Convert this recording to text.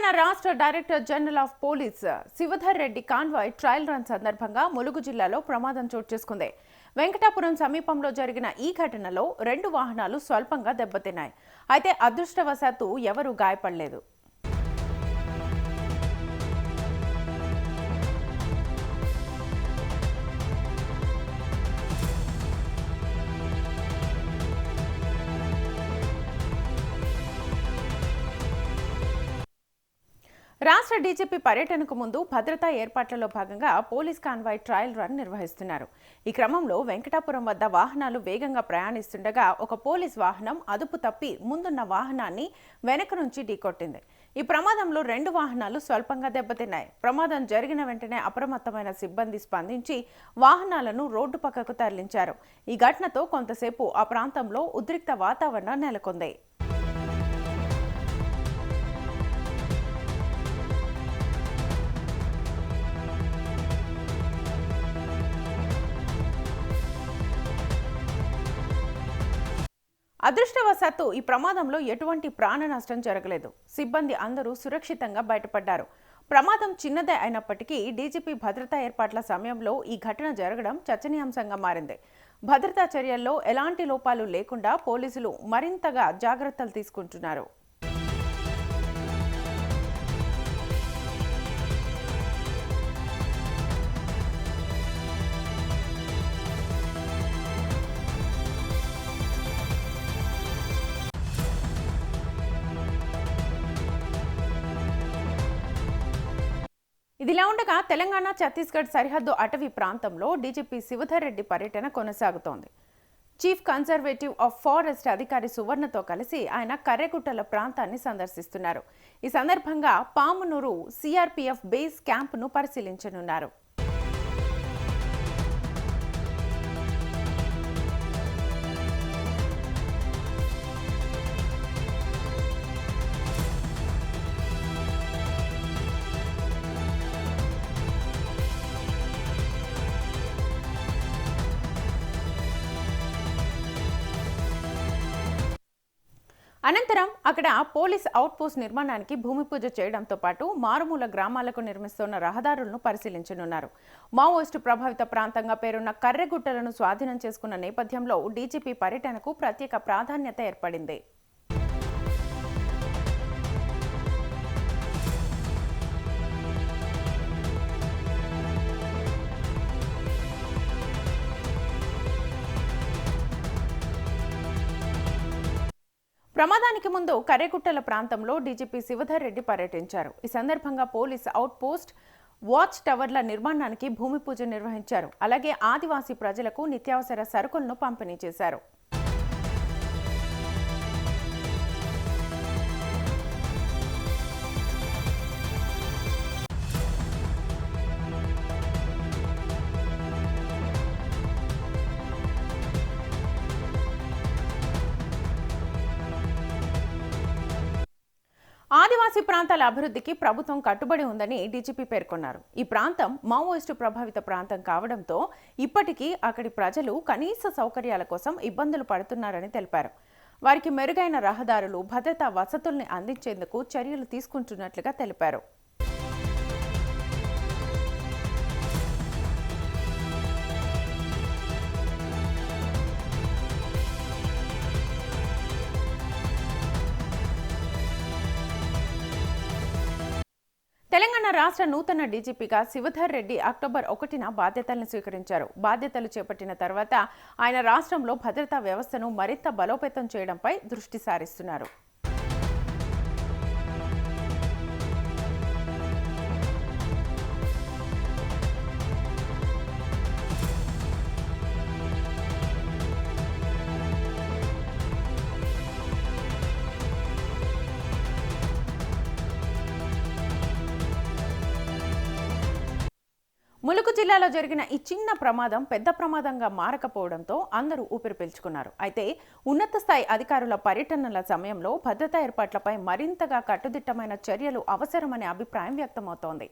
తెలంగాణ రాష్ట్ర director general of police Shivadhar Reddy convoy trial run సందర్భంగా ములుగు జిల్లాలో ప్రమాదం చోటు చేసుకుంది. వెంకటాపురం సమీపంలో జరిగిన ఈ ఘటనలో 2 వాహనాలు స్వల్పంగా దెబ్బతిన్నాయి. అయితే అదృష్టవశాత్తు ఎవరూ గాయపడలేదు. రాష్ట్ర డీజీపీ పర్యటనకు ముందు భద్రతా ఏర్పాట్లలో భాగంగా పోలీస్ కాన్వాయ్ ట్రయల్ రన్ నిర్వహిస్తున్నారు. ఈ క్రమంలో వెంకటాపురం వద్ద వాహనాలు వేగంగా ప్రయాణిస్తుండగా ఒక పోలీస్ వాహనం అదుపు తప్పి ముందున్న వాహనాన్ని వెనక నుంచి ఢీకొట్టింది. ఈ ప్రమాదంలో 2 వాహనాలు స్వల్పంగా దెబ్బతిన్నాయి. ప్రమాదం జరిగిన వెంటనే అప్రమత్తమైన సిబ్బంది స్పందించి వాహనాలను రోడ్డు పక్కకు తరలించారు. ఈ ఘటనతో కొంతసేపు ఆ ప్రాంతంలో ఉద్రిక్త వాతావరణం నెలకొంది. అదృష్టవశాత్తు ఈ ప్రమాదంలో ఎటువంటి ప్రాణ నష్టం జరగలేదు. సిబ్బంది అందరూ సురక్షితంగా బయటపడ్డారు. ప్రమాదం చిన్నదే అయినప్పటికీ డీజీపీ భద్రతా ఏర్పాట్ల సమయంలో ఈ ఘటన జరగడం చర్చనీయాంశంగా మారింది. భద్రతా చర్యల్లో ఎలాంటి లోపాలు లేకుండా పోలీసులు మరింతగా జాగ్రత్తలు తీసుకుంటున్నారు. ఇదిలా ఉండగా తెలంగాణ ఛత్తీస్గఢ్ సరిహద్దు అటవీ ప్రాంతంలో డీజీపీ శివధర్ రెడ్డి పర్యటన కొనసాగుతోంది. చీఫ్ కన్జర్వేటివ్ ఆఫ్ ఫారెస్ట్ అధికారి సువర్ణతో కలిసి ఆయన కర్రెగుట్టల ప్రాంతాన్ని సందర్శిస్తున్నారు. ఈ సందర్భంగా పామునూరు సిఆర్పీఎఫ్ బేస్ క్యాంపును పరిశీలించనున్నారు. అనంతరం అక్కడ పోలీస్ అవుట్పోస్ట్ నిర్మాణానికి భూమి పూజ చేయడంతో పాటు మారుమూల గ్రామాలకు నిర్మిస్తున్న రహదారులను పరిశీలించనున్నారు. మావోయిస్టు ప్రభావిత ప్రాంతంగా పేరున్న కర్రెగుట్టలను స్వాధీనం చేసుకున్న నేపథ్యంలో డీజీపీ పర్యటనకు ప్రత్యేక ప్రాధాన్యత ఏర్పడింది. ప్రమాదానికి ముందు కర్రెగుట్టల ప్రాంతంలో డీజీపీ శివధర్ రెడ్డి పర్యటించారు. ఈ సందర్భంగా పోలీస్ అవుట్ పోస్ట్, వాచ్ టవర్ల నిర్మాణానికి భూమి పూజ నిర్వహించారు. అలాగే ఆదివాసీ ప్రజలకు నిత్యావసర సరుకులను పంపిణీ చేశారు. ఆదివాసీ ప్రాంతాల అభివృద్ధికి ప్రభుత్వం కట్టుబడి ఉందని డీజీపీ పేర్కొన్నారు. ఈ ప్రాంతం మావోయిస్టు ప్రభావిత ప్రాంతం కావడంతో ఇప్పటికీ అక్కడి ప్రజలు కనీస సౌకర్యాల కోసం ఇబ్బందులు పడుతున్నారని తెలిపారు. వారికి మెరుగైన రహదారులు, భద్రతా వసతుల్ని అందించేందుకు చర్యలు తీసుకుంటున్నట్లుగా తెలిపారు. తెలంగాణ రాష్ట్ర నూతన డీజీపీగా శివధర్ రెడ్డి అక్టోబర్ 1న బాధ్యతలను స్వీకరించారు. బాధ్యతలు చేపట్టిన తర్వాత ఆయన రాష్ట్రంలో భద్రతా వ్యవస్థను మరింత బలోపేతం చేయడంపై దృష్టి సారిస్తున్నారు. ములుగు జిల్లాలో జరిగిన ఈ చిన్న ప్రమాదం పెద్ద ప్రమాదంగా మారకపోవడంతో అందరూ ఊపిరి పీల్చుకున్నారు. అయితే ఉన్నత స్థాయి అధికారుల పర్యటనల సమయంలో భద్రతా ఏర్పాట్లపై మరింతగా కట్టుదిట్టమైన చర్యలు అవసరమనే అభిప్రాయం వ్యక్తమవుతోంది.